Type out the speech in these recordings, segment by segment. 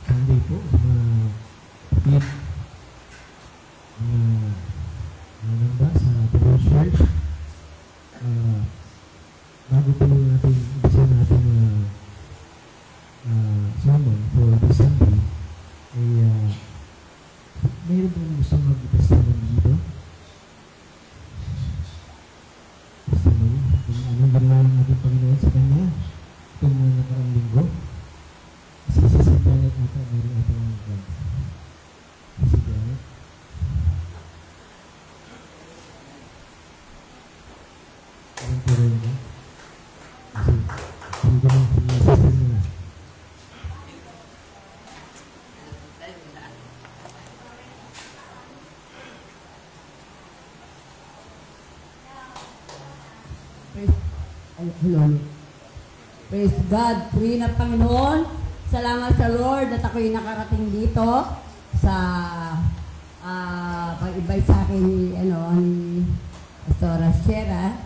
Sunday po sa mga kapit, namba sa Pilipinas Church. Bago po natin ibisin natin sermon for this Sunday, ay mayroon po gusto mag-testimony dito. Testimony kung anong ginawa ng ating Panginoon sa Kanya itong mga nakarang linggo. Kasi si Janet ata meron ata ng God. Si Janet. Anong tuloy na? Kasi hindi naman sinisisip nila. Hello. Praise God. Puri na Panginoon. Salamat sa Lord at ako'y nakarating dito sa pag-ibay sa akin ni Pastora Sierra.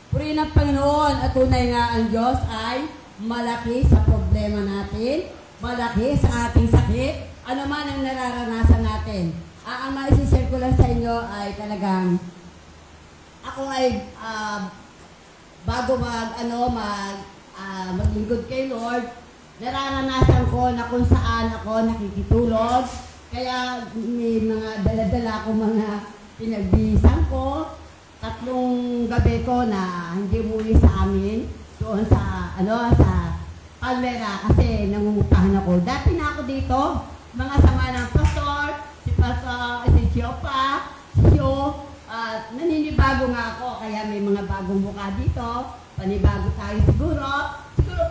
Puri na Panginoon at tunay nga ang Diyos ay malaki sa problema natin, malaki sa ating sakit, ano man ang nararanasan natin. Ang maisishare ko lang sa inyo ay talagang ako ay bago maglingkod kay Lord, nararanasan ko na kung saan ako nakikitulog. Kaya may mga dala-dala ko mga pinagbisan ko. 3 gabi ko na hindi muli sa amin doon sa Palmera kasi nangungupahan ako. Dati na ako dito, mga sama ng pastor, si Siopa, si Sio, naninibago nga ako, kaya may mga bagong mukha dito. Panibago tayo siguro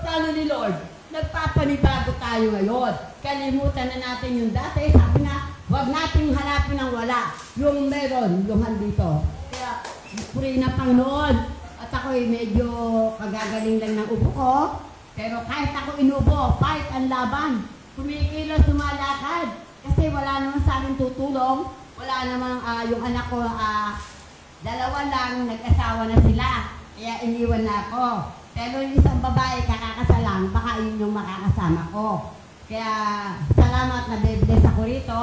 plano ni Lord. Nagpapanibago tayo ngayon. Kalimutan na natin yung dati. Sabi nga, huwag natin hanapin ang wala. Yung meron, yung handito. Kaya, puri na Panginoon. At ako'y medyo kagagaling lang ng ubo ko. Pero kahit ako inubo, fight ang laban. Kumikilos, sumalakad. Kasi wala naman sa akin tutulong. Wala namang yung anak ko, 2 lang, nag-asawa na sila. Kaya iniwan na ako. Pero yung isang babae kakakasalang, baka yun yung makakasama ko. Kaya salamat na bless ako rito.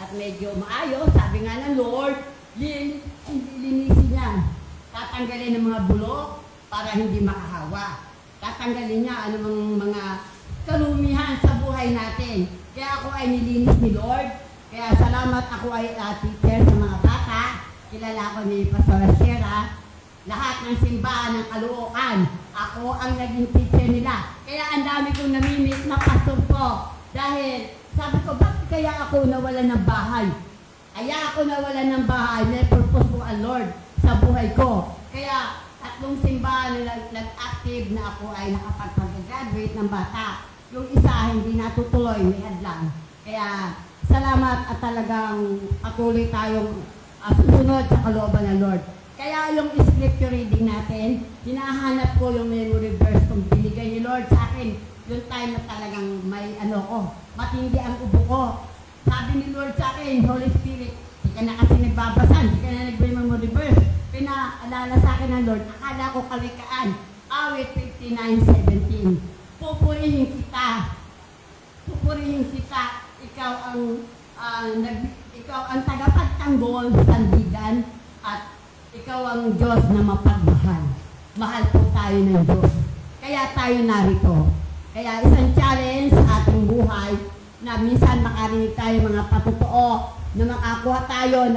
At medyo maayos. Sabi nga ng Lord, linisin niya. Tatanggalin ng mga bulok para hindi makahawa. Tatanggalin niya anumang mga kalumihan sa buhay natin. Kaya ako ay nilinis ni Lord. Kaya salamat, ako ay teacher sa mga bata. Kilala ko ni Pastor Sierra. Lahat ng simbahan ng Caloocan, ako ang naging teacher nila. Kaya ang dami kong namimiss na pastor ko. Dahil sabi ko, bakit kaya ako nawalan ng bahay? Kaya ako nawalan ng bahay, may purpose ko ang Lord sa buhay ko. Kaya 3 simbahan na nag-active na ako ay nakapag-graduate ng bata. Yung isa hindi natutuloy, may hadlang. Kaya salamat at talagang patuloy tayong susunod sa kalooban ng Lord. Kaya yung scripture reading natin, hinahanap ko yung memory verse kung binigay ni Lord sa akin. Yung time na talagang may matindi ang ubo ko. Sabi ni Lord sa akin, Holy Spirit, di ka na kasi nagbabasa, di ka na nag-memory verse. Pinaalala sa akin ng Lord, akala ko kalikaan. Awit 59:17. Pupurihin kita. Pupurihin kita. Ikaw ang tagapagtanggol sa sandigan at ikaw ang Diyos na mapagmahal. Mahal po tayo ng Diyos. Kaya tayo narito. Kaya isang challenge sa ating buhay na minsan makarinig tayo mga patotoo na makakuha tayo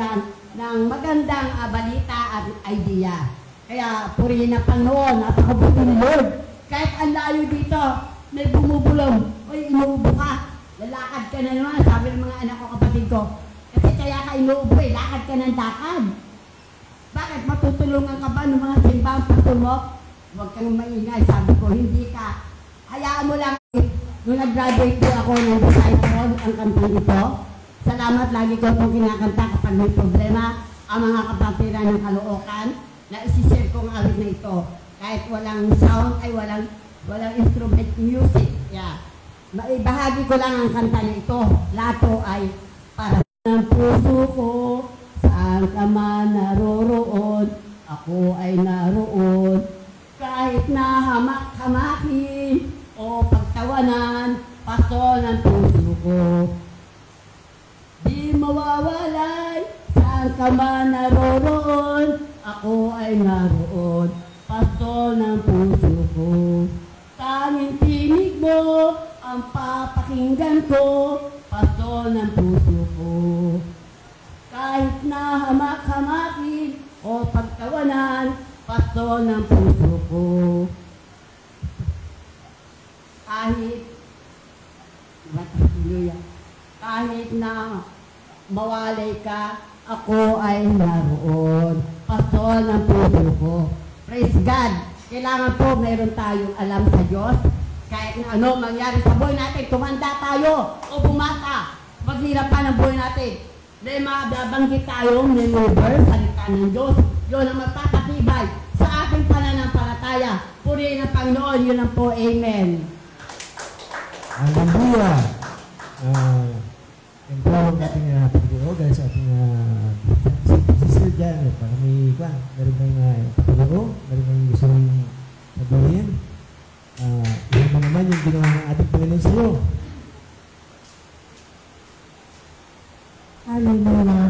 ng magandang balita at idea. Kaya purihin na Panginoon at pakabuti ni Lord. Kahit ang layo dito, may bumubulong. Uy, inuubo ka. Lalakad ka na naman. Sabi ng mga anak ko, kapatid ko. Kasi kaya ka inuubo lakad ka ng lakad. Bakit? Matutulungan ka ba ng mga simbang pastor mo? Huwag kang maingay. Sabi ko, hindi ka. Hayaan mo lang. Nung nag-graduate po ako ng disciple, ang kantang ito. Salamat, lagi ko itong kinakanta kapag may problema. Ang mga kapatiran ng Caloocan, na isishare ko ang awit na ito. Kahit walang sound, ay walang instrument music. Yeah. Maibahagi ko lang ang kanta na ito. Lato ay para ng puso ko. Saan ka man naroroon, ako ay naroon. Kahit na hamak-hamakin o pagtawanan, pasto ng puso ko. Di mawawalay, saan ka man naroroon, ako ay naroon, pasto ng puso ko. Tanging tinig mo, ang papakinggan ko, pasto ng puso ko. Kahit na hamak-hamakin o pagtawanan, pasto ng puso ko. Kahit na mawalay ka, ako ay naroon, pasto ng puso ko. Praise God! Kailangan po meron tayong alam sa Diyos. Kahit na ano mangyari sa buhay natin, tumanda tayo o bumata, maghirap pa ng buhay natin. May mababanggit tayong maneuver, salita ng Diyos. Yun ang magpapatibay sa ating pananampalataya. Purihin ang Panginoon, yun ang po. Amen. Hallelujah! Empower natin pagkakaugan sa ating Sister Janet. Para may meron kayong pagkakao, meron kayong gusto mong sabihin. Yan mo naman yung ginawa ng ating Panginoon sa iyo. Hallelujah.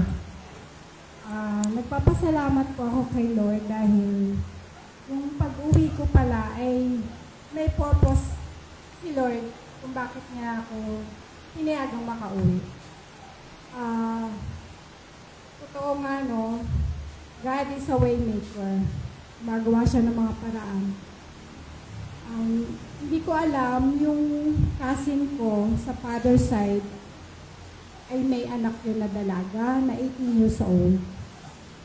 Nagpapasalamat po ako kay Lord dahil yung pag-uwi ko pala ay may purpose si Lord kung bakit niya ako pinayagang makauwi. Totoo nga, no? God is a way maker. Magawa siya ng mga paraan. Hindi ko alam, yung cousin ko sa father side ay may anak yun na dalaga na 18 years old.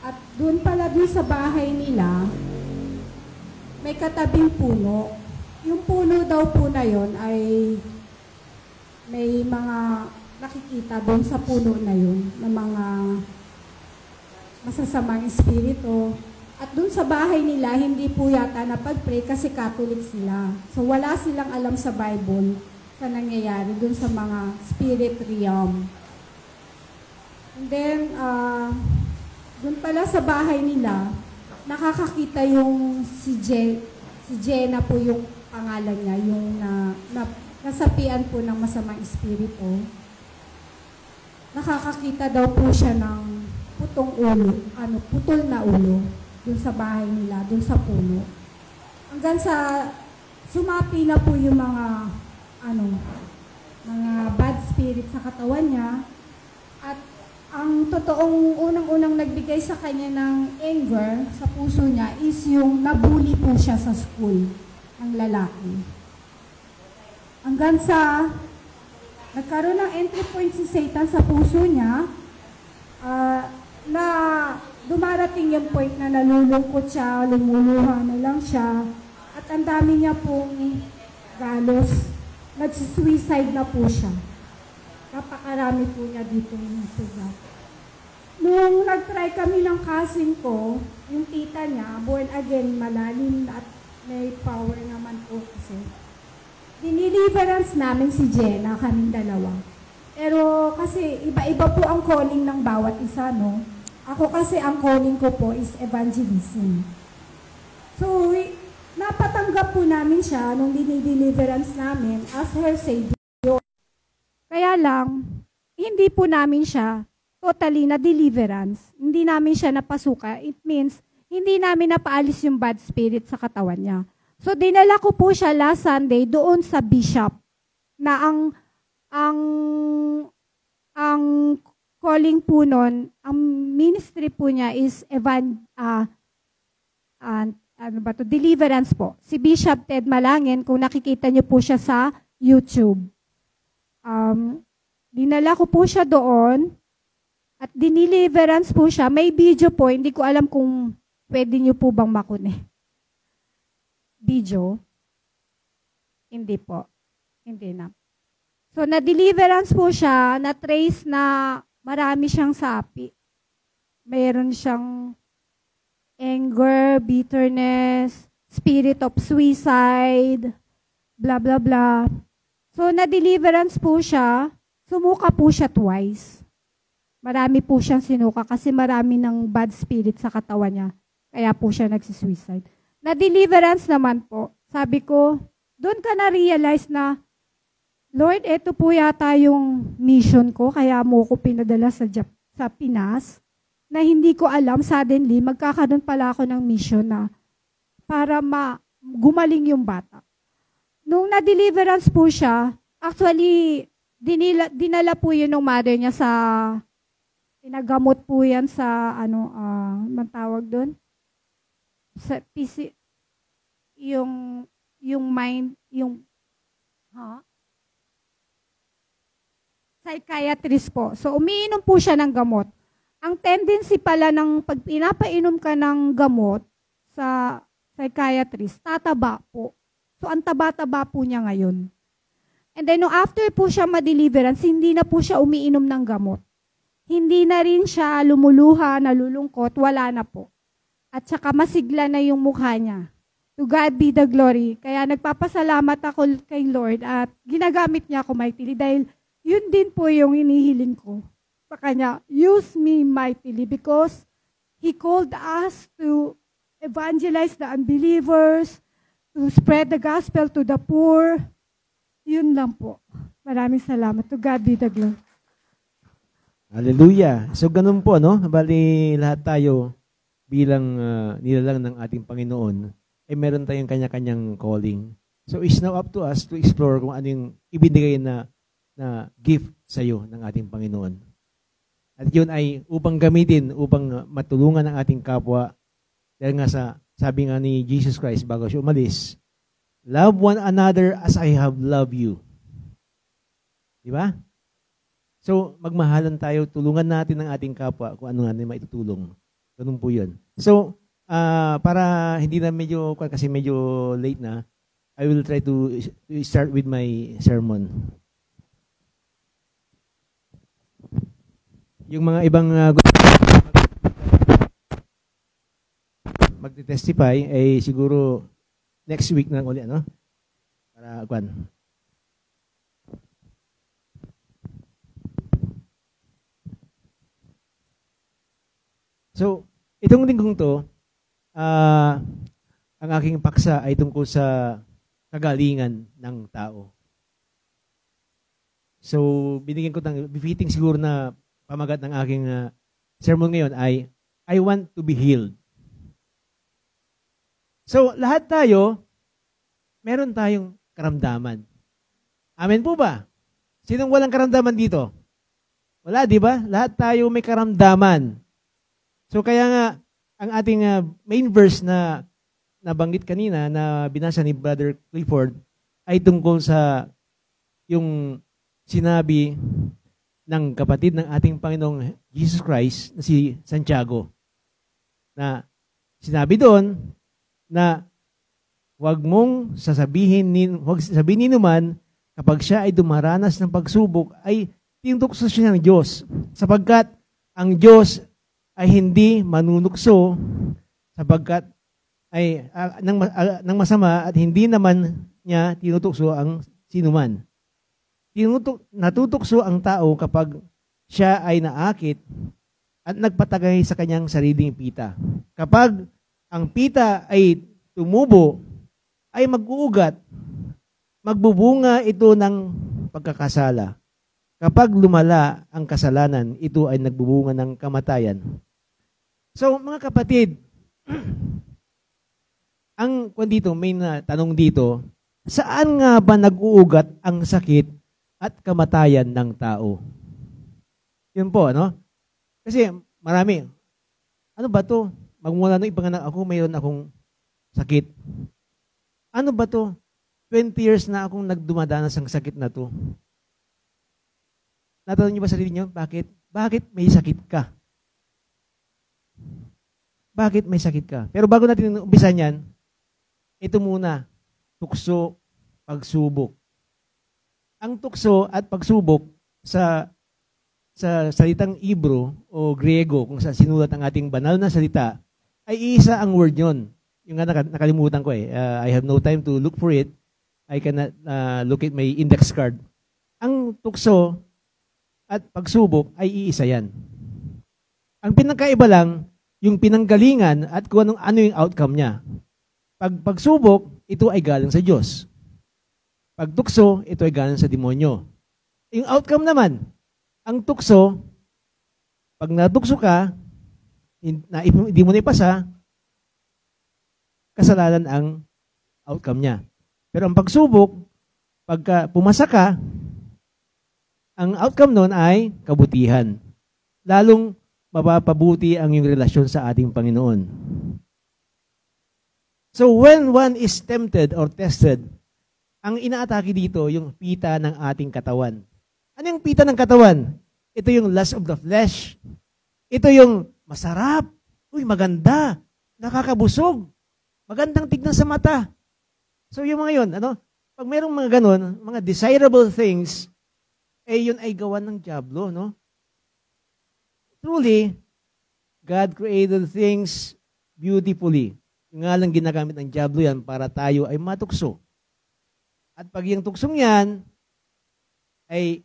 At doon pala doon sa bahay nila, may katabing puno. Yung puno daw po na yun ay may mga nakikita doon sa puno na yun na mga masasamang espiritu. At doon sa bahay nila, hindi po yata napag-pray kasi Catholic sila. So wala silang alam sa Bible sa nangyayari doon sa mga spirit realm. And then, doon pala sa bahay nila, nakakakita yung si Jenna po yung pangalan niya, yung nasapian po ng masamang espiritu. Nakakakita daw po siya ng putol na ulo dun sa bahay nila, dun sa puno. Hanggang sa sumapi na po yung mga bad spirit sa katawan niya. At ang totoong unang-unang nagbigay sa kanya ng anger sa puso niya is yung nabully po siya sa school ng lalaki. Hanggang sa nagkaroon ng entry point si Satan sa puso niya, na dumarating yung point na nalulungkot siya, lumuluha na lang siya, at ang dami niya pong galos, nagsuicide na po siya. Napakarami po niya dito ng sugat. Nung nag-try kami ng cousin ko, yung tita niya, born again, malalim at may power naman po kasi. Diniliverance namin si Jenna, kaming dalawa. Pero kasi iba-iba po ang calling ng bawat isa, no? Ako kasi ang calling ko po is evangelism. So, napatanggap po namin siya nung dinideliverance namin as her Savior. Kaya lang, hindi po namin siya totally na deliverance. Hindi namin siya napasuka. It means, hindi namin napaalis yung bad spirit sa katawan niya. So, dinala ko po siya last Sunday doon sa bishop na ang calling po nun, ang ministry po niya is deliverance po. Si Bishop Ted Malangin, kung nakikita niyo po siya sa YouTube. Dinala ko po siya doon at diniliverance po siya. May video po, hindi ko alam kung pwede niyo po bang makunin. Video? Hindi po. Hindi na. So, na-deliverance po siya, na-trace na marami siyang sapi. Mayroon siyang anger, bitterness, spirit of suicide, blah, blah, blah. So, na-deliverance po siya, sumuka po siya twice. Marami po siyang sinuka kasi marami ng bad spirit sa katawan niya. Kaya po siya nagsisuicide. Na-deliverance naman po, sabi ko, doon ka na-realize na Lord, ito po yata yung mission ko, kaya mo ko pinadala sa Pinas, na hindi ko alam, suddenly, magkakaroon pala ako ng mission na para gumaling yung bata. Nung na-deliverance po siya, actually, dinala po yun ng mother niya sa, pinagamot po yan sa, matawag doon? Sa PC, yung mind, psychiatrist po. So, umiinom po siya ng gamot. Ang tendency pala ng pag pinapainom ka ng gamot sa psychiatrist, tataba po. So, ang taba-taba po niya ngayon. And then, no, after po siya ma-deliverance, hindi na po siya umiinom ng gamot. Hindi na rin siya lumuluha, nalulungkot, wala na po. At saka masigla na yung mukha niya. To God be the glory. Kaya nagpapasalamat ako kay Lord at ginagamit niya ako mightily dahil yun din po yung hinihiling ko sa Kanya. Use me mightily because He called us to evangelize the unbelievers, to spread the gospel to the poor. Yun lang po. Maraming salamat. To God be the glory. Hallelujah. So ganun po, no? Bali lahat tayo bilang nilalang ng ating Panginoon, ay meron tayong kanya-kanyang calling. So it's now up to us to explore kung ano yung ibinigay na gift sa iyo ng ating Panginoon. At yun ay upang gamitin, upang matulungan ang ating kapwa. Dahil nga sabi nga ni Jesus Christ bago siya umalis, love one another as I have loved you. Di ba? So, magmahalan tayo, tulungan natin ang ating kapwa kung ano nga na maitutulong. Ganun po yun. So, para hindi na kasi medyo late na, I will try to start with my sermon. Yung mga ibang magte-testify ay siguro next week na ulit, ano? Para kwan. So, itong linggong to, ang aking paksa ay tungkol sa kagalingan ng tao. So, binigyan ko befitting siguro na pamagat ng aking sermon ngayon ay, I want to be healed. So, lahat tayo, meron tayong karamdaman. Amen po ba? Sinong walang karamdaman dito? Wala, di ba? Lahat tayo may karamdaman. So, kaya nga, ang ating main verse na nabanggit kanina, na binasa ni Brother Clifford, ay tungkol sa yung sinabi ng kapatid ng ating Panginoong Jesus Christ na si Santiago. Na sinabi doon na huwag sabihin ni naman kapag siya ay dumaranas ng pagsubok ay tinukso siya ng Diyos. Sapagkat ang Diyos ay hindi manunukso sapagkat ay ng masama at hindi naman niya tinutukso ang sinuman. Natutukso ang tao kapag siya ay naakit at nagpatagay sa kanyang sariling pita. Kapag ang pita ay tumubo, ay mag-uugat, magbubunga ito ng pagkakasala. Kapag lumala ang kasalanan, ito ay nagbubunga ng kamatayan. So, mga kapatid, may tanong dito, saan nga ba nag-uugat ang sakit at kamatayan ng tao? Yun po, ano? Kasi marami. Ano ba to? Magmula nung ipanganak ako, mayroon akong sakit. Ano ba to? 20 years na akong nagdumadanas ng sakit na to. Natanong niyo ba sarili niyo? Bakit? Bakit may sakit ka? Bakit may sakit ka? Pero bago natin umpisan yan, ito muna, tukso, pagsubok. Ang tukso at pagsubok sa salitang Hebrew o Griego, kung saan sinulat ang ating banal na salita, ay isa ang word yon. Yung nga nakalimutan ko eh. I have no time to look for it. I cannot look at my index card. Ang tukso at pagsubok ay iisa yan. Ang pinagkaiba lang, yung pinanggalingan at kung ano yung outcome niya. Pagsubok, ito ay galing sa Diyos. Pag tukso, ito ay galing sa demonyo. Yung outcome naman, ang tukso, pag natukso ka, hindi mo na ipasa, kasalanan ang outcome niya. Pero ang pagsubok, pagka pumasa ka, ang outcome nun ay kabutihan. Lalong mapapabuti ang iyong relasyon sa ating Panginoon. So when one is tempted or tested, ang inaatake dito yung pita ng ating katawan. Ano yung pita ng katawan? Ito yung lust of the flesh. Ito yung masarap. Uy, maganda. Nakakabusog. Magandang tignan sa mata. So yung mga yun, pag mayroong mga ganun, mga desirable things, yun ay gawan ng dyablo, no? Truly, God created things beautifully. Yung nga lang ginagamit ng dyablo yan para tayo ay matukso. At pag yung tuksong yan, you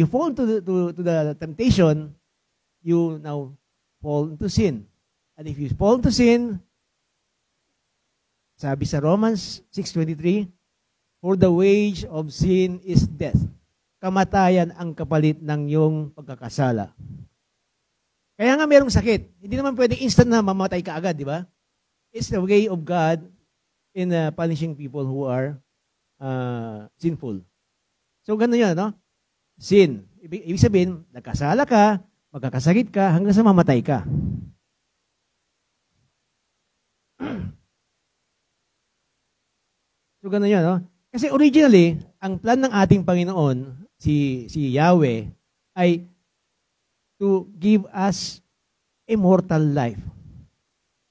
fall to the temptation, you now fall into sin. And if you fall into sin, sabi sa Romans 6:23, for the wage of sin is death. Kamatayan ang kapalit ng iyong pagkakasala. Kaya nga merong sakit. Hindi naman pwedeng instant na mamatay ka agad, di ba? It's the way of God in punishing people who are sinful. So, gano'n yan, no? Sin. Ibig sabihin, nagkasala ka, magkakasakit ka, hanggang sa mamatay ka. So, gano'n yan, no? Kasi originally, ang plan ng ating Panginoon, si Yahweh, ay to give us immortal life.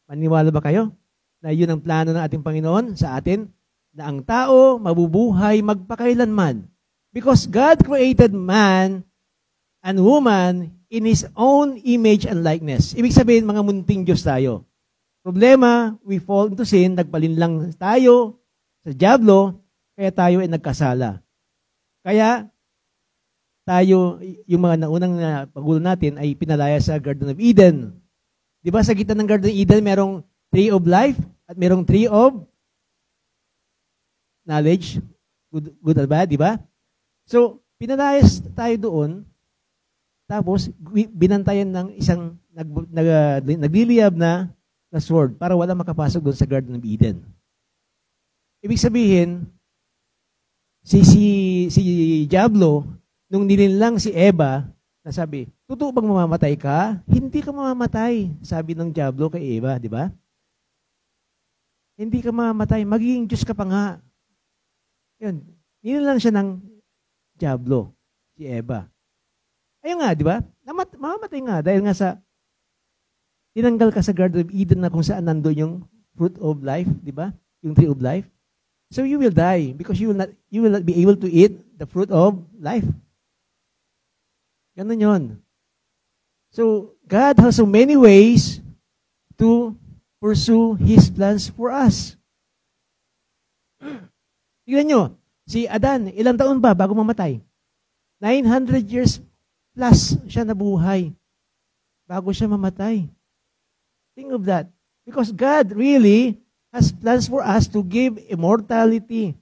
Maniwala ba kayo na yun ang plano ng ating Panginoon sa atin? Na ang tao mabubuhay magpakailanman. Because God created man and woman in His own image and likeness. Ibig sabihin, mga munting Diyos tayo. Problema, we fall into sin, nagpalinlang tayo sa dyablo, kaya tayo ay nagkasala. Kaya, tayo, yung mga naunang pagulo natin ay pinalaya sa Garden of Eden. Di ba sa gitna ng Garden of Eden, merong tree of life at merong tree of knowledge, good or bad, di ba? So, pinalayas tayo doon, tapos binantayan ng isang nagliliyab na sword para wala makapasok doon sa Garden of Eden. Ibig sabihin, si Diablo, nung nilinlang si Eva, nasabi, totoo bang mamamatay ka? Hindi ka mamamatay, sabi ng Diablo kay Eva, di ba? Hindi ka mamamatay, magiging Diyos ka pa nga. Yun, nilinlang siya ng Diablo, si Eva. Ayun nga, di ba? Mamamatay nga dahil nga sa tinanggal ka sa Garden of Eden na kung saan nandoon yung fruit of life, di ba? Yung tree of life. So you will die because you will not be able to eat the fruit of life. Ganun yun. So God has so many ways to pursue His plans for us. Tignan nyo, si Adan, ilang taon ba bago mamatay? 900 years plus siya nabuhay bago siya mamatay. Think of that. Because God really has plans for us to give immortality,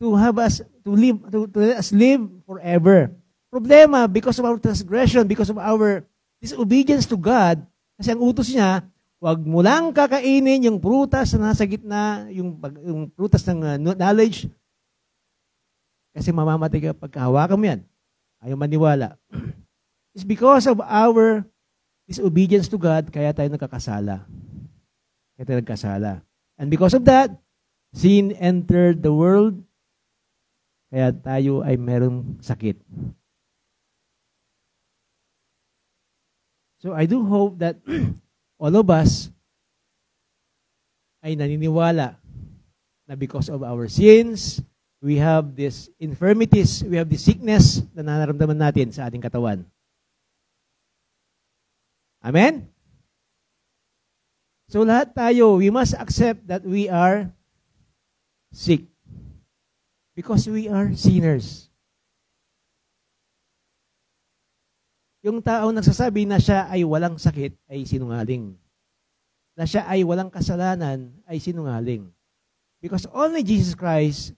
to have us to live, to let us live forever. Problema, because of our transgression, because of our disobedience to God, kasi ang utos niya, huwag mo lang kakainin yung prutas na nasa gitna, yung prutas ng knowledge, kasi mamamatay ka pagkahawakan mo yan. Ayaw maniwala. It's because of our disobedience to God, kaya tayo nagkakasala. Kaya tayo nagkasala. And because of that, sin entered the world, kaya tayo ay merong sakit. So I do hope that all of us ay naniniwala na because of our sins, we have these infirmities, we have this sickness na nararamdaman natin sa ating katawan. Amen? So lahat tayo, we must accept that we are sick because we are sinners. Yung tao nagsasabi na siya ay walang sakit ay sinungaling. Na siya ay walang kasalanan ay sinungaling. Because only Jesus Christ,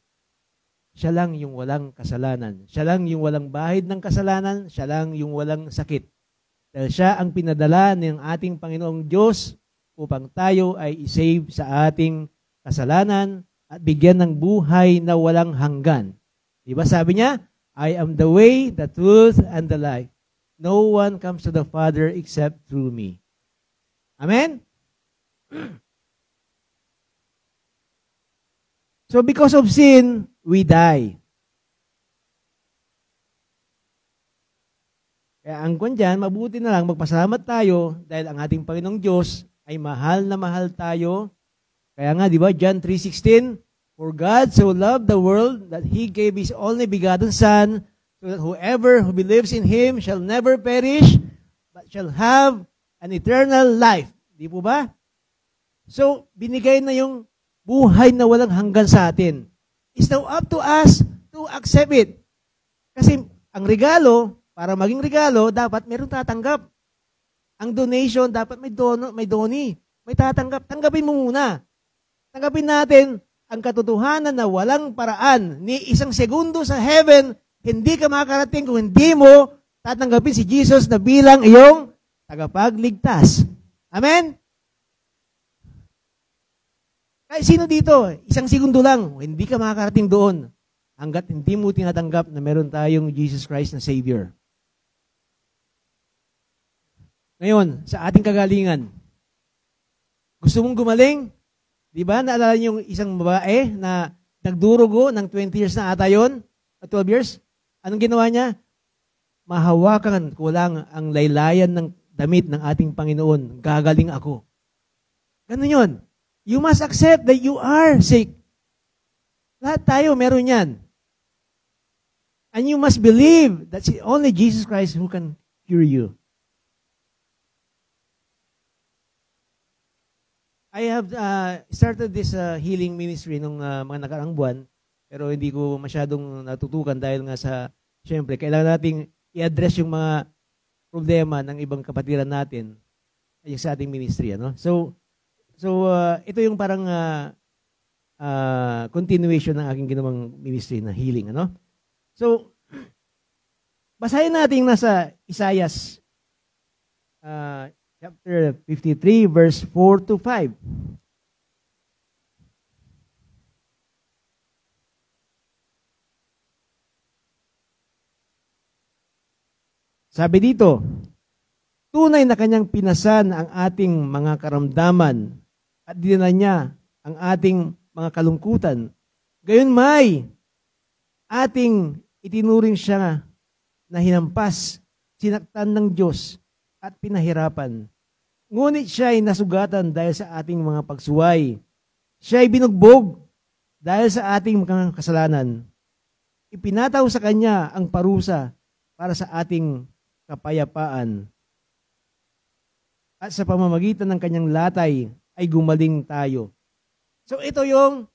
siya lang yung walang kasalanan. Siya lang yung walang bahid ng kasalanan. Siya lang yung walang sakit. Dahil siya ang pinadala ng ating Panginoong Diyos upang tayo ay isave sa ating kasalanan at bigyan ng buhay na walang hanggan. Diba sabi niya, I am the way, the truth, and the life. No one comes to the Father except through me. Amen? So because of sin, we die. Kaya ang kwan dyan, mabuti na lang magpasalamat tayo dahil ang ating Panginoong Diyos ay mahal na mahal tayo. Kaya nga, di ba, John 3:16, For God so loved the world that He gave His only begotten Son, so that whoever who believes in Him shall never perish, but shall have an eternal life. Di po ba? So, binigay na yung buhay na walang hanggan sa atin. It's now up to us to accept it. Kasi ang regalo, para maging regalo, dapat meron tatanggap. Ang donation, dapat may doni. May tatanggap. Tanggapin mo muna. Tanggapin natin ang katotohanan na walang paraan ni isang segundo sa heaven, hindi ka makakarating kung hindi mo tatanggapin si Jesus na bilang iyong tagapagligtas. Amen? Kahit sino dito, isang segundo lang, hindi ka makakarating doon hanggat hindi mo tinatanggap na meron tayong Jesus Christ na Savior. Ngayon, sa ating kagalingan, gusto mong gumaling? Di ba? Naalala niyo yung isang babae na nagdurugo ng 20 years na ata yun? 12 years? Anong ginawa niya? Mahawakan ko lang ang laylayan ng damit ng ating Panginoon. Gagaling ako. Ganun yun. You must accept that you are sick. Lahat tayo meron yan. And you must believe that only Jesus Christ who can cure you. I have started this healing ministry nung mga nakaraang buwan, pero hindi ko masyadong natutukan dahil nga sa, syempre, kailangan nating i-address yung mga problema ng ibang kapatiran natin yung sa ating ministry. Ano? So ito yung parang continuation ng aking ginawang ministry na healing. Ano? So, basahin natin nasa Isaiah chapter 53, verse 4 to 5. Sabi dito, tunay na kanyang pinasan ang ating mga karamdaman at dinala niya ang ating mga kalungkutan. Gayon may ating itinuring siya na hinampas, sinaktan ng Diyos at pinahirapan. Ngunit siya ay nasugatan dahil sa ating mga pagsuway. Siya ay binugbog dahil sa ating mga kasalanan. Ipinataw sa kanya ang parusa para sa ating kapayapaan. At sa pamamagitan ng kanyang latay ay gumaling tayo. So ito yung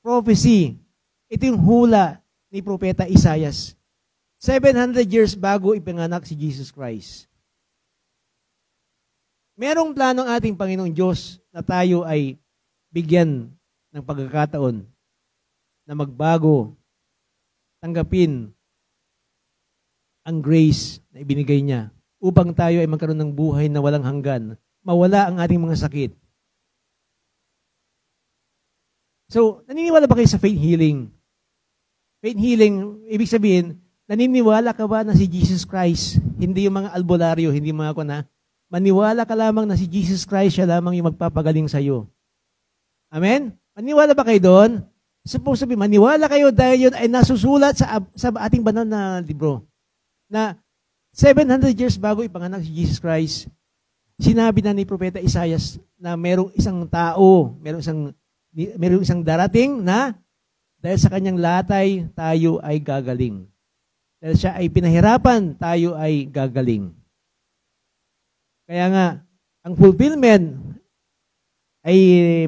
prophecy. Ito yung hula ni Propeta Isaiah. 700 years bago ipinganak si Jesus Christ. Merong plano ng ating Panginoong Diyos na tayo ay bigyan ng pagkakataon na magbago, tanggapin ang grace na ibinigay niya upang tayo ay magkaroon ng buhay na walang hanggan, mawala ang ating mga sakit. So, naniniwala ba kayo sa faith healing? Faith healing, ibig sabihin, naniniwala ka ba na si Jesus Christ, hindi yung mga albularyo, hindi mga ako na, maniwala ka lamang na si Jesus Christ, siya lamang yung magpapagaling sa iyo. Amen? Maniwala ba kayo doon? Supposed to be, maniwala kayo dahil yun ay nasusulat sa ating banal na libro. Na 700 years bago ipanganak si Jesus Christ, sinabi na ni Propeta Isaiah na merong isang tao, merong isang darating na dahil sa kanyang latay, tayo ay gagaling. Dahil siya ay pinahirapan, tayo ay gagaling. Kaya nga, ang fulfillment ay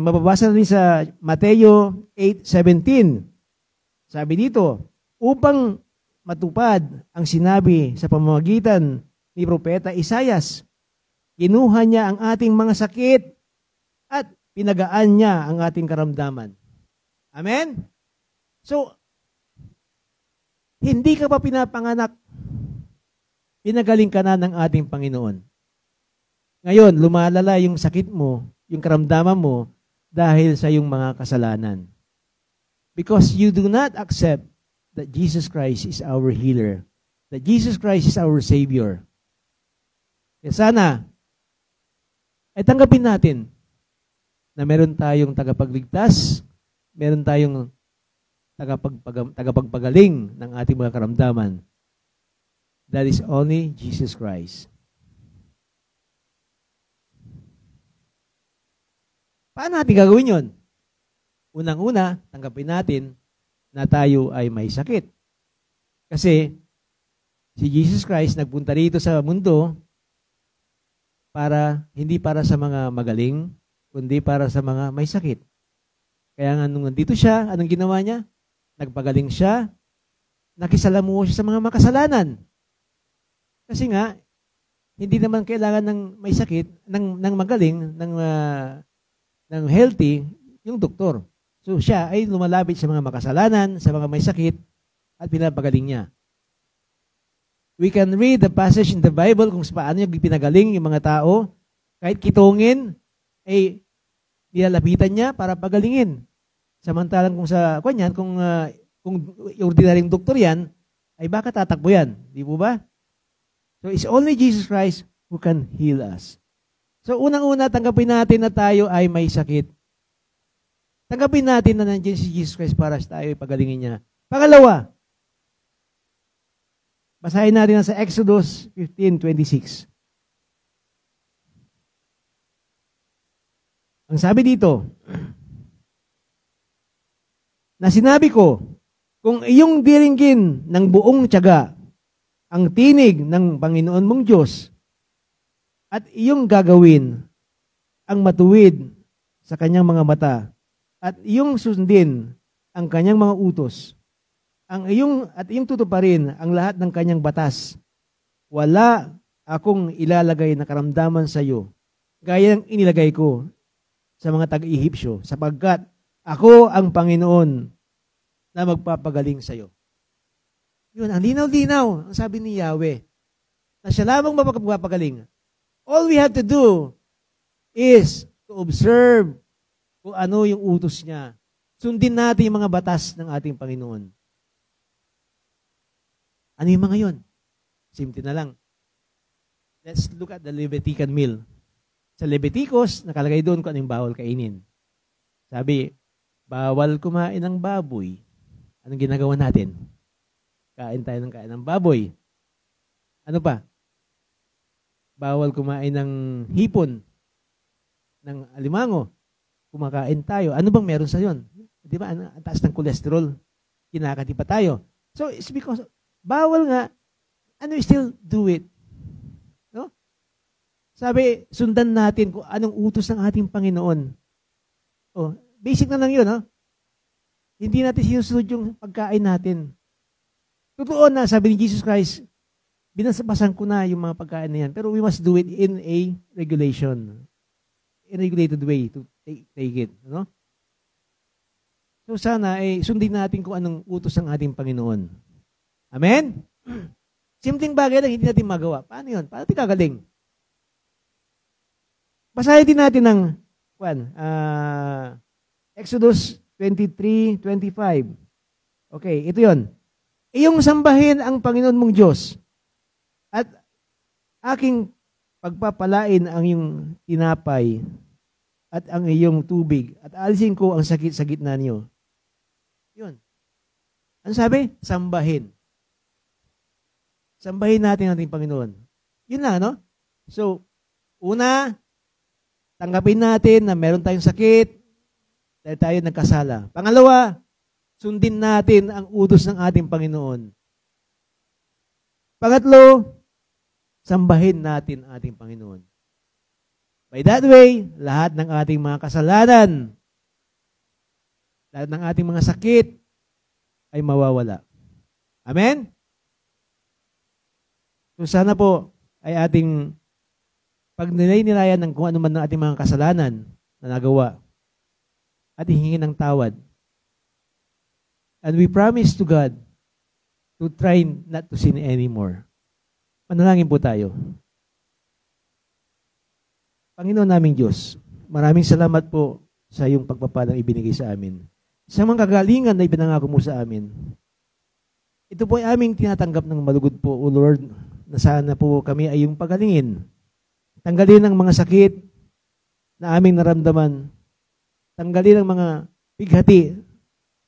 mababasa rin sa Mateo 8:17. Sabi dito, upang matupad ang sinabi sa pamamagitan ni Propeta Isaiah, kinuha niya ang ating mga sakit at pinagaan niya ang ating karamdaman. Amen? So, hindi ka pa pinapanganak, pinagaling ka na ng ating Panginoon. Ngayon, lumalala yung sakit mo, yung karamdaman mo, dahil sa iyong mga kasalanan. Because you do not accept that Jesus Christ is our healer, that Jesus Christ is our Savior. Kaya sana, ay tanggapin natin na meron tayong tagapagligtas, meron tayong tagapagpagaling ng ating mga karamdaman. That is only Jesus Christ. Paano natin gagawin yun? Unang-una, tanggapin natin na tayo ay may sakit. Kasi si Jesus Christ nagpunta rito sa mundo hindi para sa mga magaling, kundi para sa mga may sakit. Kaya nga nung nandito siya, anong ginawa niya? Nagpagaling siya, nakisalamuha siya sa mga makasalanan. Kasi nga, hindi naman kailangan ng may sakit, ng magaling, ng healthy, yung doktor. So siya ay lumalapit sa mga makasalanan, sa mga may sakit, at pinapagaling niya. We can read the passage in the Bible kung paano niya pinagaling yung mga tao. Kahit kitungin, ay nilalapitan niya para pagalingin. Samantalang kung sa kanyan, kung ordinaryong doktor yan, ay baka tatakbo yan. Di po ba? So it's only Jesus Christ who can heal us. So unang-una, tanggapin natin na tayo ay may sakit. Tanggapin natin na nandiyan si Jesus Christ para tayo ipagalingin niya. Pangalawa, basahin natin sa Exodus 15:26. Ang sabi dito, na sinabi ko, kung iyong diringgin ng buong tiyaga ang tinig ng Panginoon mong Diyos at iyong gagawin ang matuwid sa kanyang mga mata at iyong sundin ang kanyang mga utos, iyong tutuparin ang lahat ng kanyang batas, wala akong ilalagay na karamdaman sa iyo, gaya ng inilagay ko sa mga taga-Ehipsyo, sapagkat ako ang Panginoon na magpapagaling sa iyo. Yun, ang linaw-linaw, ang sabi ni Yahweh, na siya lamang magpapagaling. All we have to do is to observe kung ano yung utos niya. Sundin natin yung mga batas ng ating Panginoon. Ano yung mga yun? Simple na lang. Let's look at the Levitican meal. Sa Leviticus, nakalagay doon kung anong bawal kainin. Sabi, bawal kumain ng baboy. Anong ginagawa natin? Kain tayo ng baboy. Ano pa? Bawal kumain ng hipon, ng alimango. Kumakain tayo. Ano bang meron sa yun? Di ba? Ang taas ng kolesterol. Kinakati pa tayo. So, it's because bawal nga, and we still do it. No? Sabi, sundan natin kung anong utos ng ating Panginoon. Oh, basic na lang yun, no? Hindi natin sinusunod yung pagkain natin. Totoo na, sabi ni Jesus Christ, binasabasan ko na yung mga pagkain na yan, pero we must do it in a regulation. In a regulated way to take it. No? So sana, sundin natin kung anong utos ng ating Panginoon. Amen? Simpleng bagay lang, hindi natin magawa. Paano yun? Paano natin kagaling? Basahin din natin ng Exodus 23:25. Okay, ito yun. Iyong sambahin ang Panginoon mong Diyos at aking pagpapalain ang iyong tinapay at ang iyong tubig at alisin ko ang sakit sa gitna niyo. Yun. Ano sabi? Sambahin. Sambahin natin ang ating Panginoon. Yun lang, no? So, una, tanggapin natin na meron tayong sakit dahil tayo nagkasala. Pangalawa, sundin natin ang utos ng ating Panginoon. Pangatlo, sambahin natin ang ating Panginoon. By that way, lahat ng ating mga kasalanan, lahat ng ating mga sakit ay mawawala. Amen? So sana po ay ating pagnilay-nilayan ng kung ano man ng ating mga kasalanan na nagawa at hihingi ng tawad And we promise to God to try not to sin anymore. Manalangin po tayo. Panginoon naming Diyos, maraming salamat po sa iyong pagpapalang ibinigay sa amin. Sa mga kagalingan na ibinangako mo sa amin, ito po ay aming tinatanggap ng malugod po, O Lord, na sana po kami ay yung pagalingin. Tanggalin ang mga sakit na aming naramdaman. Tanggalin ang mga bighati,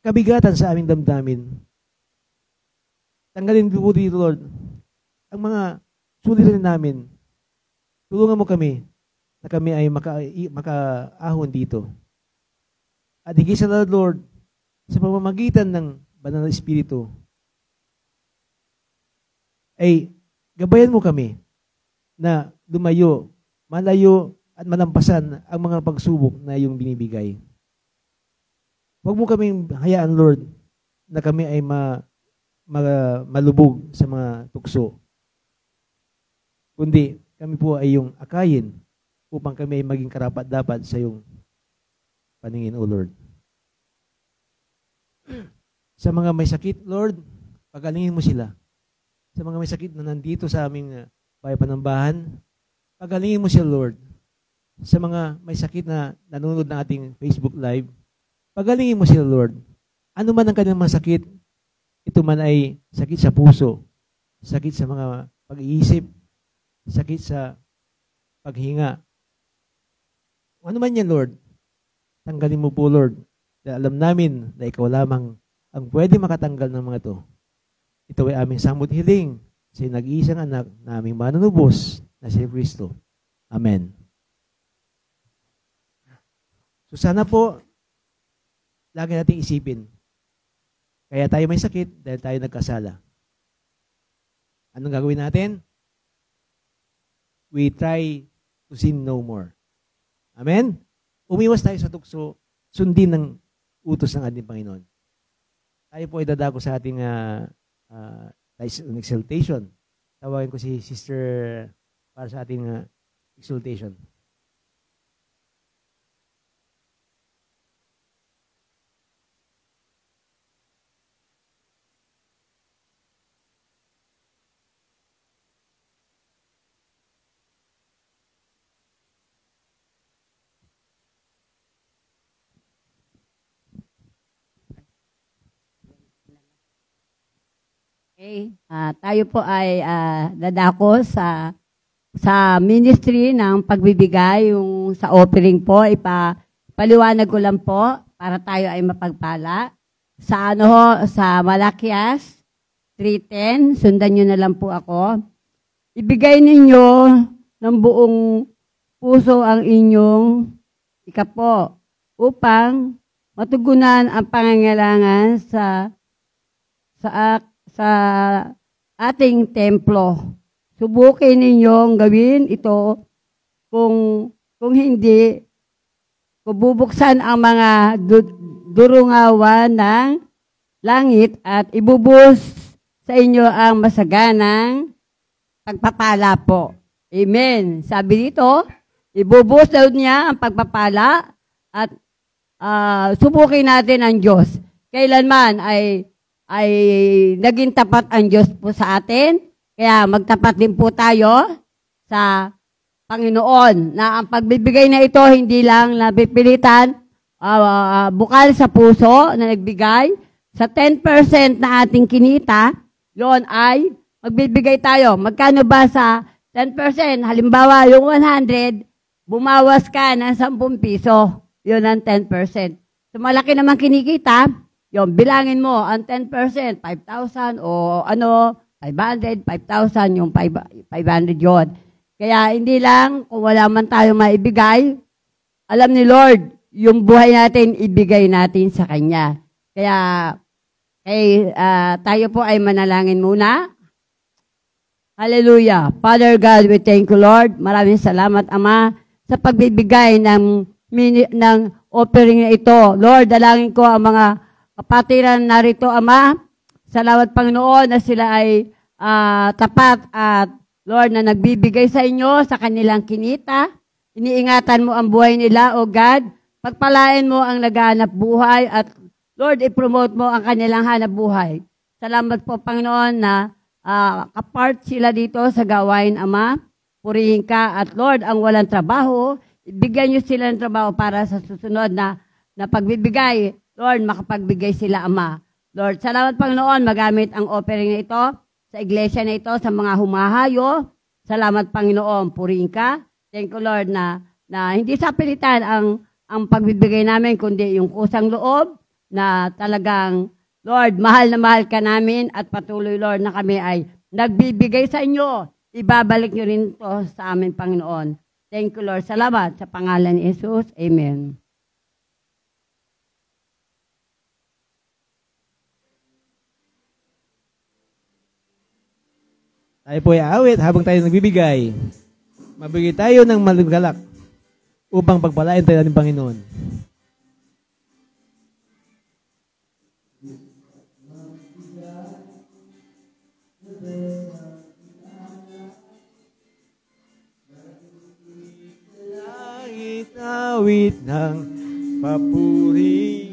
kabigatan sa aming damdamin. Tanggalin po dito, Lord, ang mga suliranin namin. Tulungan mo kami na kami ay makaahon dito. At higit sa Lord, sa pamamagitan ng Banal na Espiritu, ay gabayan mo kami na lumayo, malayo, at malampasan ang mga pagsubok na iyong binibigay. Huwag mo kaming hayaan, Lord, na kami ay malubog sa mga tukso. Kundi kami po ay yung akayin upang kami ay maging karapat-dapat sa iyong paningin, O Lord. Sa mga may sakit, Lord, pagalingin mo sila. Sa mga may sakit na nandito sa aming bahay Panambahan, pagalingin mo sila, Lord. Sa mga may sakit na nanonood ng ating Facebook Live, pagalingin mo sila, Lord. Ano man ang kanilang mga sakit, ito man ay sakit sa puso, sakit sa mga pag-iisip, sakit sa paghinga. Ano man yan, Lord, tanggalin mo po, Lord. Dahil alam namin na ikaw lamang ang pwede makatanggal ng mga to. Ito ay aming samot hiling sa nag-iisang anak na aming manunubos na si Kristo. Amen. So sana po, lagi nating isipin, kaya tayo may sakit dahil tayo nagkasala. Anong gagawin natin? We try to sin no more. Amen? Umiwas tayo sa tukso, sundin ng utos ng ating Panginoon. Tayo po ay dadako sa ating exaltation. Tawagin ko si Sister para sa ating exaltation. Okay. Tayo po ay dadako sa ministry ng pagbibigay, yung sa offering po, paliwanag ko lang po para tayo ay mapagpala. Sa sa Malakias 3:10, sundan nyo na lang po ako. Ibigay ninyo ng buong puso ang inyong ikapo upang matugunan ang pangangailangan sa ating templo. Subukin ninyong gawin ito kung hindi, bubuksan ang mga durungawan ng langit at ibubuhos sa inyo ang masaganang pagpapala po. Amen. Sabi dito, ibubuhos daw niya ang pagpapala at subukin natin ang Diyos. Kailanman ay naging tapat ang Diyos po sa atin. Kaya magtapat din po tayo sa Panginoon na ang pagbibigay na ito hindi lang napipilitan, bukal sa puso na nagbigay. Sa 10% na ating kinita, yun ay magbibigay tayo. Magkano ba sa 10%? Halimbawa, yung 100, bumawas ka ng 10 piso. Yun ang 10%. So malaki naman kinikita, yung bilangin mo, ang 10%, 5,000 o 500, 5,000, yung 500 yun. Kaya hindi lang, kung wala man tayo maibigay, alam ni Lord, yung buhay natin, ibigay natin sa Kanya. Kaya, tayo po ay manalangin muna. Hallelujah. Father God, we thank you, Lord. Maraming salamat, Ama, sa pagbibigay ng offering na ito. Lord, dalangin ko ang mga kapatiran narito, Ama. Salamat, Panginoon, na sila ay tapat at, Lord, na nagbibigay sa inyo sa kanilang kinita. Iniingatan mo ang buhay nila, O God. Pagpalain mo ang naghahanap buhay at, Lord, i-promote mo ang kanilang hanap buhay. Salamat po, Panginoon, na kapart sila dito sa gawain, Ama. Purihin ka at Lord, ang walang trabaho, ibigyan niyo sila ng trabaho para sa susunod na pagbibigay. Lord, makapagbigay sila, Ama. Lord, salamat, Panginoon, magamit ang offering na ito sa iglesia na ito, sa mga humahayo. Salamat, Panginoon, purihin ka. Thank you, Lord, na hindi sa pilitan ang pagbibigay namin, kundi yung kusang loob na talagang, Lord, mahal na mahal ka namin at patuloy, Lord, na kami ay nagbibigay sa inyo. Ibabalik nyo rin to sa amin, Panginoon. Thank you, Lord. Salamat sa pangalan ni Jesus. Amen. Tayo po ay aawit habang tayo nagbibigay. Mabigay tayo ng malugalak upang pagpalain tayo ng Panginoon. Langit awit ng papuri.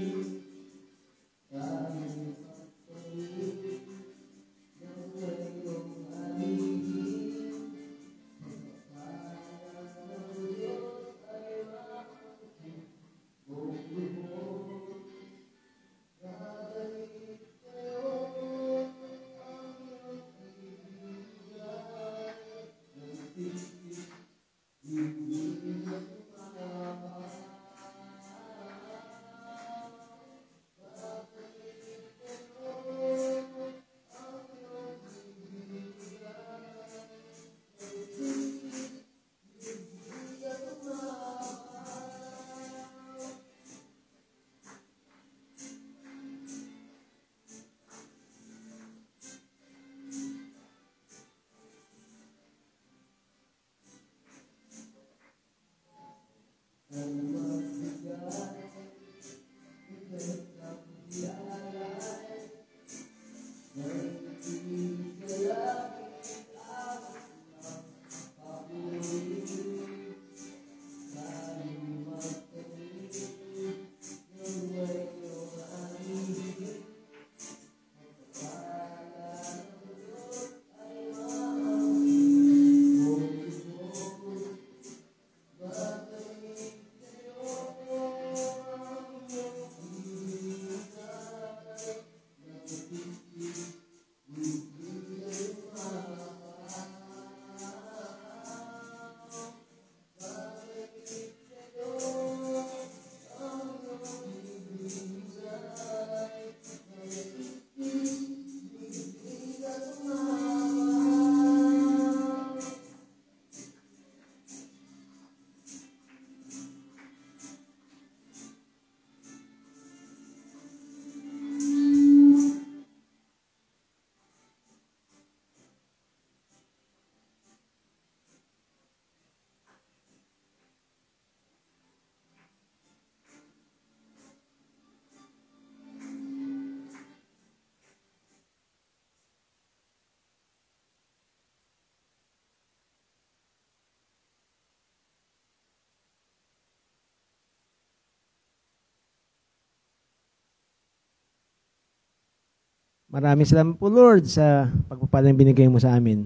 Maraming salamat po, Lord, sa pagpapalang binigay mo sa amin.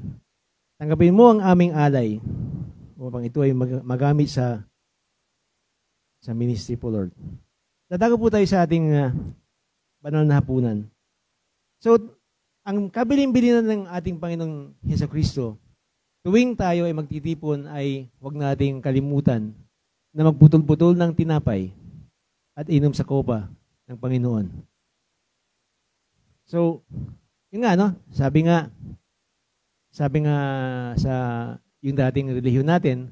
Tanggapin mo ang aming alay upang ito ay magamit sa ministry po, Lord. Dadago po tayo sa ating banal na hapunan. So, ang kabilin-bilinan ng ating Panginoong Hesukristo, tuwing tayo ay magtitipon ay huwag nating kalimutan na magputol-putol ng tinapay at inom sa kopa ng Panginoon. So, yun nga, no? Sabi nga sa yung dating relihiyon natin,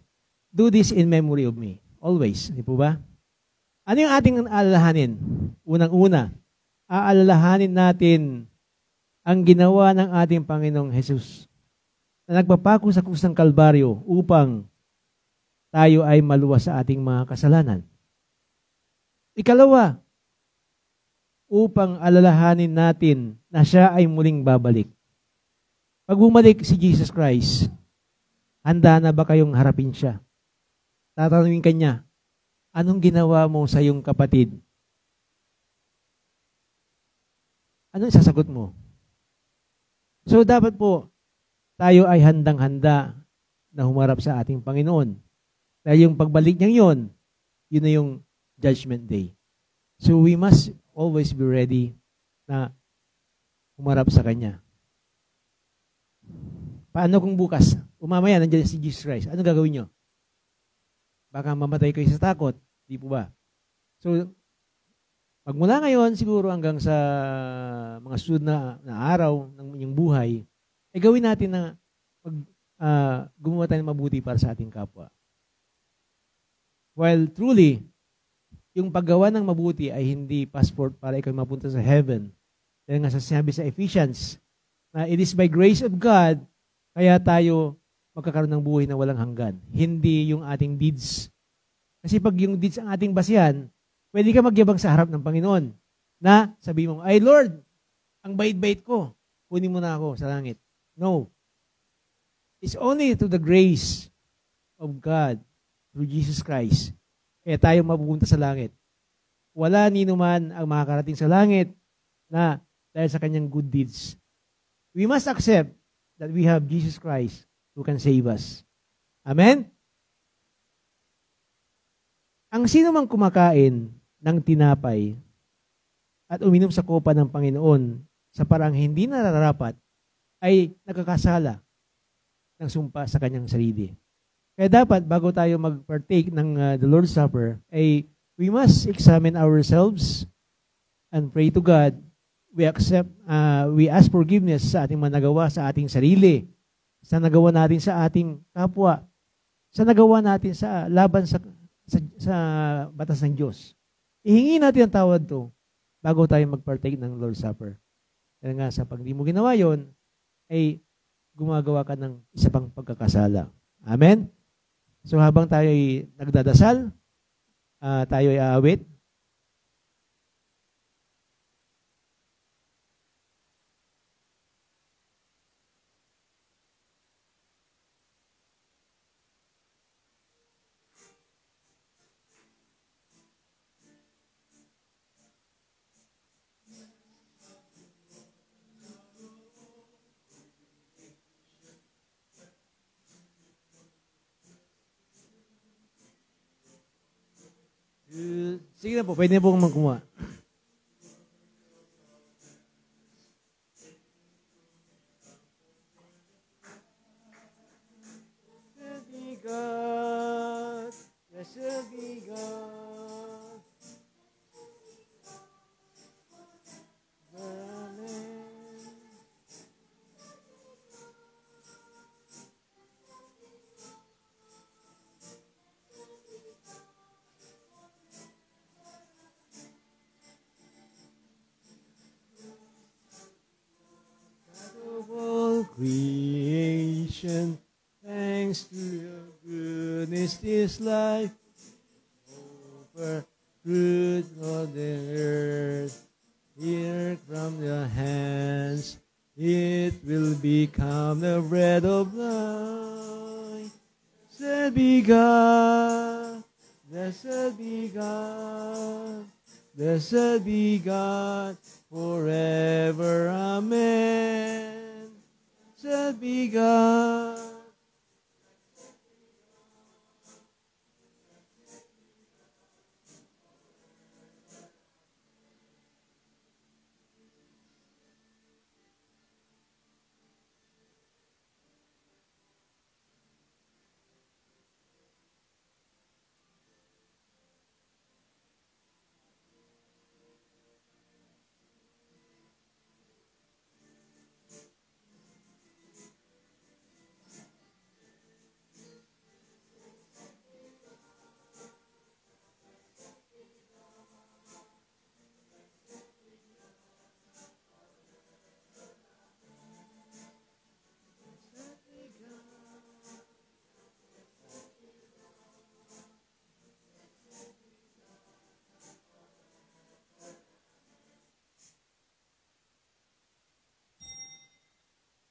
do this in memory of me. Always. Di po ba? Ano yung ating aalalahanin? Unang-una, aalalahanin natin ang ginawa ng ating Panginoong Jesus na nagpapako sa krus ng Kalbaryo upang tayo ay maluwas sa ating mga kasalanan. Ikalawa, upang alalahanin natin na siya ay muling babalik. Pag bumalik si Jesus Christ, handa na ba kayong harapin siya? Tatanungin kanya, anong ginawa mo sa iyong kapatid Anong sasagot mo? So dapat po, tayo ay handang-handa na humarap sa ating Panginoon. Dahil yung pagbalik niya yun na yung judgment day. So we must always be ready na humarap sa Kanya. Paano kung bukas, umamaya, nandiyan si Jesus Christ, ano gagawin nyo? Baka mamatay kayo sa takot. Di po ba? So, magmula ngayon, siguro hanggang sa mga susunod na araw ng inyong buhay, ay gawin natin na gumawa tayo ng mabuti para sa ating kapwa. While truly, yung paggawa ng mabuti ay hindi passport para ikaw mapunta sa heaven. Dahil nga sinabi sa Ephesians, na it is by grace of God, kaya tayo magkakaroon ng buhay na walang hanggan. Hindi yung ating deeds. Kasi pag yung deeds ang ating basihan, pwede ka magyabang sa harap ng Panginoon na sabi mo, ay Lord, ang bait-bait ko, kunin mo na ako sa langit. No. It's only through the grace of God, through Jesus Christ, kaya tayo mapupunta sa langit. Wala nino man ang makakarating sa langit na dahil sa kanyang good deeds. We must accept that we have Jesus Christ who can save us. Amen? Ang sino mang kumakain ng tinapay at uminom sa kopa ng Panginoon sa parang hindi nararapat ay nagkakasala ng sumpa sa kanyang sarili. Kaya dapat, bago tayo mag-partake ng the Lord's Supper, ay we must examine ourselves and pray to God. We ask forgiveness sa ating mga nagawa sa ating sarili, sa nagawa natin sa ating kapwa, sa nagawa natin sa laban sa batas ng Diyos. Ihingi natin ang tawad to bago tayo mag-partake ng Lord's Supper. Kaya nga, sa pag di mo ginawa yon, ay gumagawa ka ng isa pang pagkakasala. Amen? So habang tayo ay nagdadasal, tayo ay aawit, sige na po, pwede na po magkumuha. Blessed be God, blessed be God. Amen. Creation, thanks to your goodness this life, over fruit of the earth, here from your hands, it will become the bread of life. Blessed be God, blessed be God, blessed be God, forever. Amen. Blessed be God.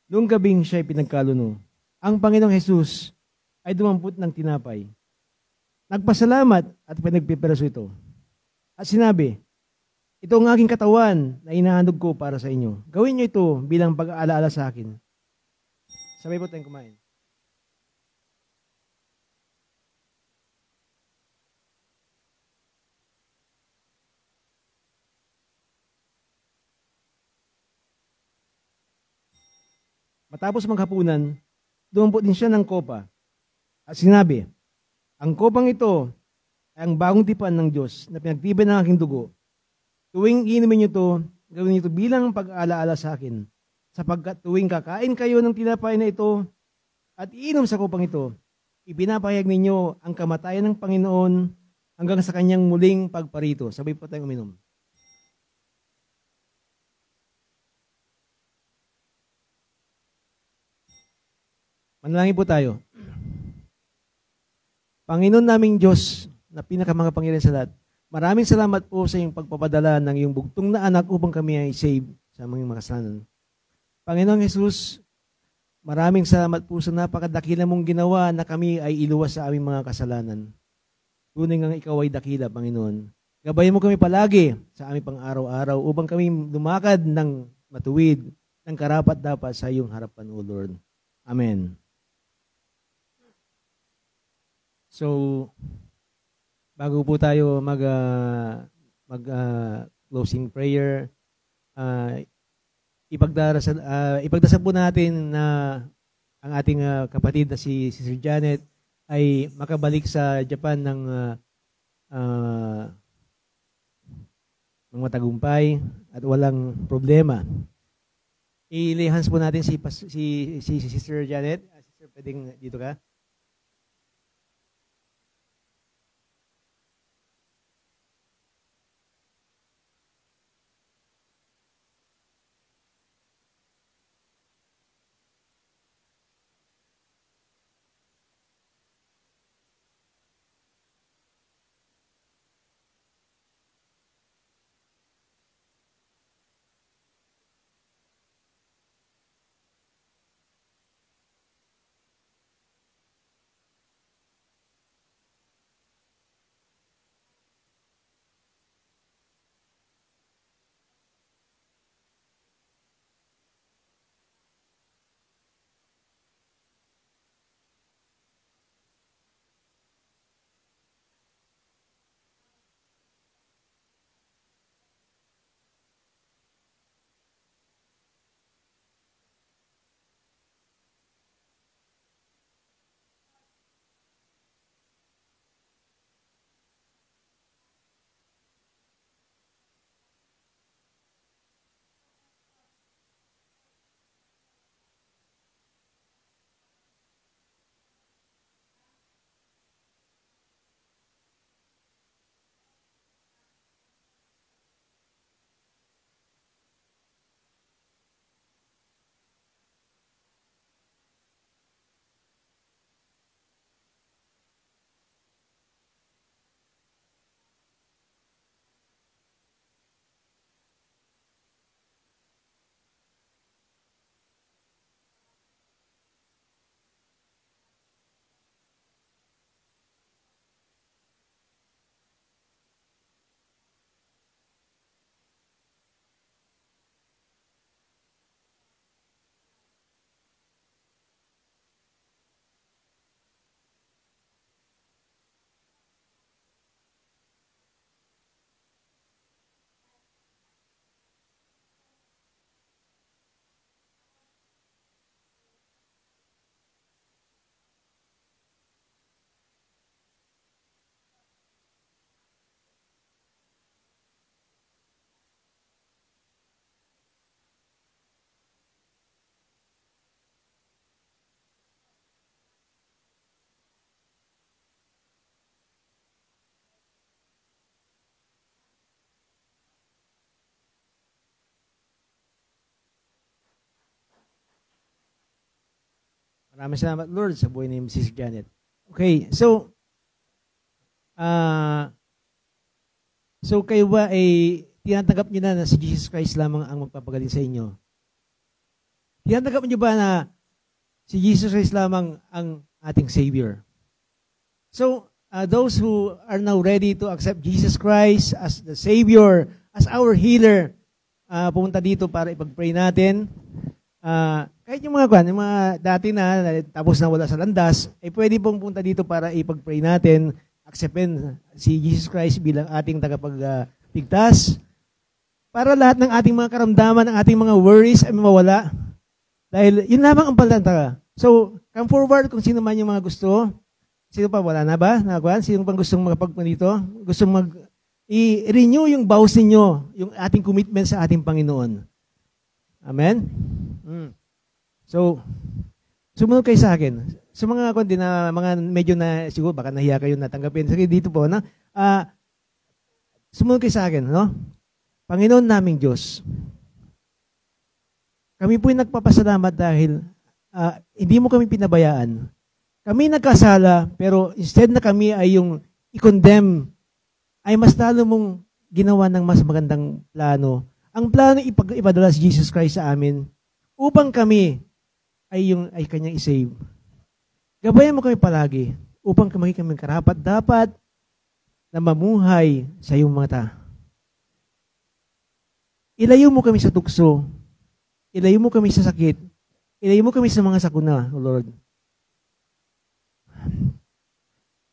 Noong gabing siya'y pinagkaluno, ang Panginoong Jesus ay dumampot ng tinapay. Nagpasalamat at pinagpiperaso ito. At sinabi, Ito ang aking katawan na inahandog ko para sa inyo. Gawin niyo ito bilang pag-aalaala sa akin. Sabay po tayong kumain. Matapos maghapunan, dumampo din siya ng kopa at sinabi, ang kopang ito ay ang bagong tipan ng Diyos na pinagtibay ng aking dugo. Tuwing inumin niyo ito, gawin niyo ito bilang pag-aalaala sa akin. Sapagkat tuwing kakain kayo ng tinapay na ito at iinom sa kopang ito, ipinapahayag ninyo ang kamatayan ng Panginoon hanggang sa kanyang muling pagparito. Sabay po tayong uminom. Manalangin po tayo. Panginoon naming Diyos na pinakamakapangyarihan sa lahat, maraming salamat po sa iyong pagpapadala ng iyong bugtong na anak upang kami ay save sa aming makasalanan. Panginoong Jesus, maraming salamat po sa napakadakila mong ginawa na kami ay iluwas sa aming mga kasalanan. Tunay nga ikaw ay dakila, Panginoon. Gabayan mo kami palagi sa aming pang-araw-araw upang kami lumakad ng matuwid, ng karapat-dapat sa iyong harapan, O Lord. Amen. So, bago po tayo closing prayer, ipagdasal po natin na ang ating kapatid na si Sister Janet ay makabalik sa Japan ng matagumpay at walang problema. I-hands po natin si Sister Janet. Sister, pwedeng dito ka? Maraming salamat, Lord, sa buhay ni Mrs. Janet. Okay, so kayo ba ay tinatanggap niyo na si Jesus Christ lamang ang magpapagaling sa inyo? Tinatanggap niyo ba na si Jesus Christ lamang ang ating Savior? So, those who are now ready to accept Jesus Christ as the Savior as our healer, pumunta dito para ipag-pray natin. Kahit yung mga dati na tapos na wala sa landas, pwede pong punta dito para ipag-pray natin, acceptin si Jesus Christ bilang ating tagapagligtas. Para lahat ng ating mga karamdaman, ng ating mga worries ay mawala. Dahil yun lamang ang palatandaan. So, come forward kung sino man yung mga gusto. Sino pa? Wala na ba? Sino pang gustong makapagpunta dito? Gustong i-renew yung vows ninyo, yung ating commitment sa ating Panginoon. Amen? So, sumunod kayo sa akin. Sa mga kundi na mga medyo na siguro baka nahiya kayo natanggapin. Sige dito po, no? Sumunod kayo sa akin, no? Panginoon naming Diyos, kami po'y nagpapasalamat dahil hindi mo kami pinabayaan. Kami nagkasala, pero instead na kami ay yung i-condemn, ay mas lalo mong ginawa ng mas magandang plano. Ang plano ipadala si Jesus Christ sa amin upang kami ay kanyang isave. Gabayan mo kami palagi upang kami karapat-dapat na mamuhay sa iyong mata. Ilayo mo kami sa tukso. Ilayo mo kami sa sakit. Ilayo mo kami sa mga sakuna, O Lord.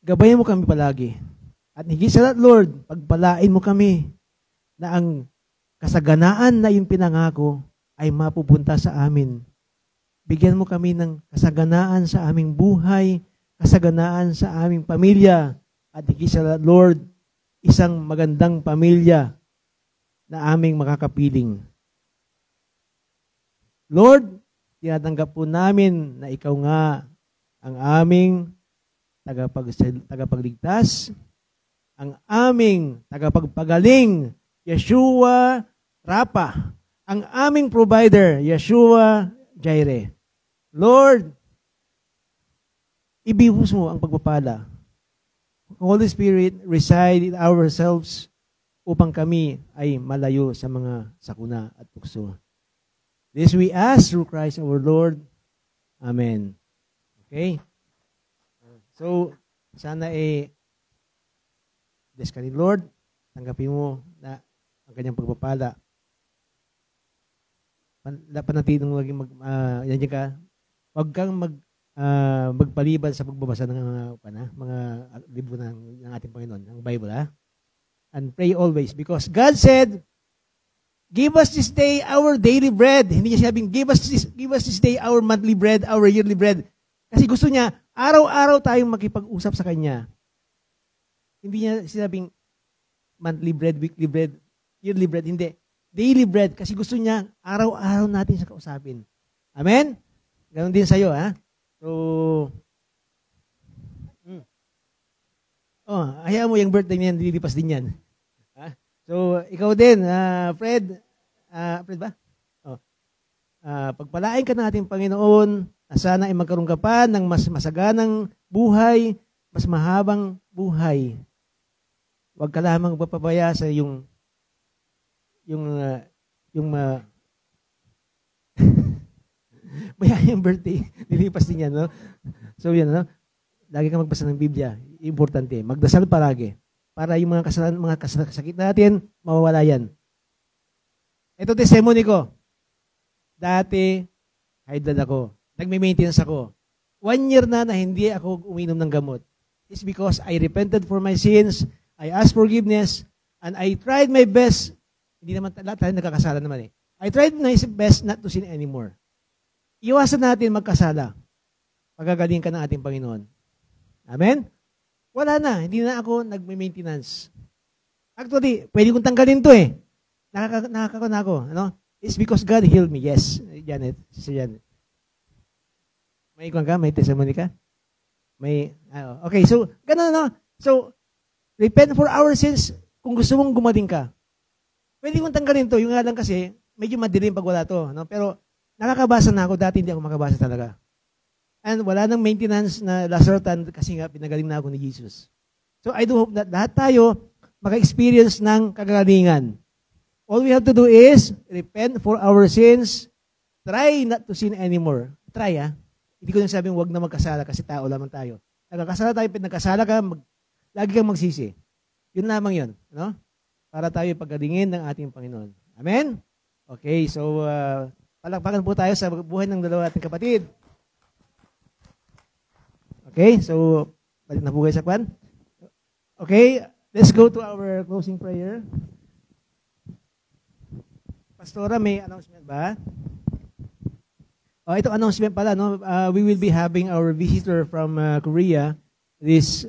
Gabayan mo kami palagi. At higit sa lahat, Lord, pagpalain mo kami na ang kasaganaan na yung pinangako ay mapupunta sa amin. Bigyan mo kami ng kasaganaan sa aming buhay, kasaganaan sa aming pamilya, at higit sa lahat, Lord, isang magandang pamilya na aming makakapiling. Lord, tinatanggap po namin na ikaw nga ang aming tagapagligtas, ang aming tagapagpagaling, Yeshua Rapha, ang aming provider, Yeshua Jireh. Lord, ibihus mo ang pagpapala. Holy Spirit, reside in ourselves upang kami ay malayo sa mga sakuna at tukso. This we ask through Christ our Lord. Amen. Okay? So, sana bless ka ni Lord. Tanggapin mo na ang kanyang pagpapala. Panatid mong maging yan ka. Huwag kang magpaliban sa pagbabasa ng mga libro ng ating Panginoon, ng Bible, ha? And pray always because God said, give us this day our daily bread. Hindi niya sinabing, give us this day our monthly bread, our yearly bread. Kasi gusto niya, araw-araw tayong makipag-usap sa Kanya. Hindi niya sinabing, monthly bread, weekly bread, yearly bread. Hindi. Daily bread. Kasi gusto niya, araw-araw natin siya kausapin. Amen? Ganon din sa'yo, ha? So, hayaan mo yung birthday niyan, dililipas din yan. Ha? So, ikaw din, Fred. Fred ba? Pagpalain ka ng ating Panginoon, sana ay magkaroon ka pa ng mas masaganang buhay, mas mahabang buhay. Huwag ka lamang papabaya sa yung mayayang birthday, lilipas din yan, no? So, yan, no? Lagi kang magbasa ng Biblia. Importante. Magdasal palagi. Para yung mga kasalanan, mga kasakit natin, mawawala yan. Ito testimony ko. Dati, high blood ako. Nagme-maintenance ako. 1 year na hindi ako uminom ng gamot. It's because I repented for my sins, I asked forgiveness, and I tried my best. Hindi naman, lahat tayo nagkakasala naman eh. I tried my best not to sin anymore. Iwasan natin magkasala. Pagagaling ka ng ating Panginoon. Amen? Wala na. Hindi na ako nagme-maintenance. Actually, pwede kong tanggalin to eh. Nakaka na ako. Ano? It's because God healed me. Yes. Janet. Si Janet. May ikon ka? May testimony ka? May, okay. So, ganun, no? So, repent for our sins kung gusto mong gumaling ka. Pwede kong tanggalin to. Yung nga lang kasi, medyo madilim pag wala to. No? Pero, nakakabasa na ako. Dati hindi ako makabasa talaga. And wala nang maintenance na lasartan kasi nga pinagaling na ako ni Jesus. So I do hope that lahat tayo maka-experience ng kagalingan. All we have to do is repent for our sins. Try not to sin anymore. Try, ha? Hindi ko nang sabing huwag na magkasala kasi tao lamang tayo. Nagkasala tayo, nagkasala ka, lagi kang magsisi. Yun lamang yun. No? para tayo paggalingin ng ating Panginoon. Amen? Okay, so palakpakan po tayo sa buhay ng dalawa ating kapatid. Okay, so balik na po kayo sa kwan. Okay, let's go to our closing prayer. Pastora, may announcement ba? Itong announcement pala, no? We will be having our visitor from Korea this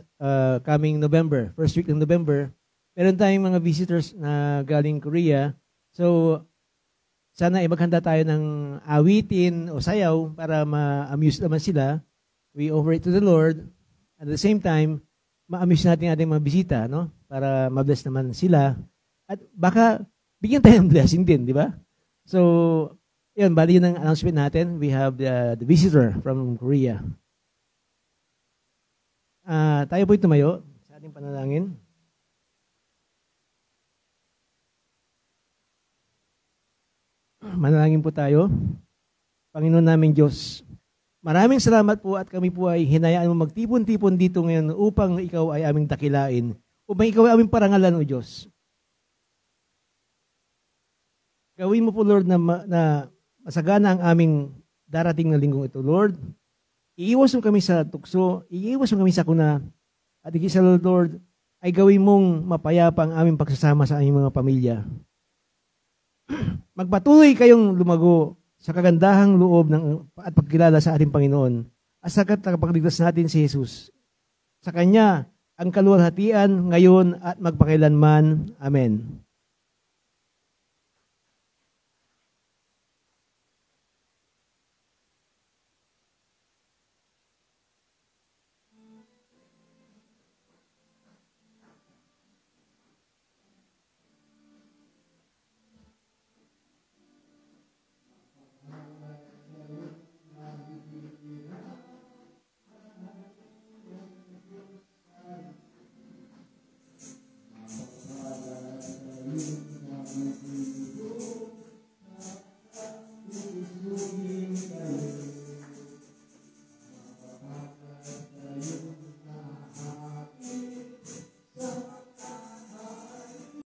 coming November, first week ng November. Meron tayong mga visitors na galing Korea. So, sana maghanda tayo ng awitin o sayaw para ma-amuse naman sila. We offer it to the Lord. At the same time, ma-amuse natin ating mga bisita, no? Para ma-bless naman sila. At baka bigyan tayo ng blessing din, di ba? So, yun, bali yun ang announcement natin. We have the visitor from Korea. Tayo po'y tumayo sa ating panalangin. Manalangin po tayo. Panginoon naming Diyos, maraming salamat po at kami po ay hinayaan mo magtipon-tipon dito ngayon upang ikaw ay aming dakilain, upang ikaw ay aming parangalan, O Diyos. Gawin mo po, Lord, na masagana ang aming darating na linggong ito, Lord. Iiwas mo kami sa tukso, iiwas mo kami sa kuna, at higit sa Lord, ay gawin mong mapayapa ang aming pagsasama sa aming mga pamilya. Magpatuloy kayong lumago sa kagandahang loob at pagkilala sa ating Panginoon at sa tagapagligtas natin si Jesus. Sa Kanya, ang kaluwalhatian ngayon at magpakailanman. Amen.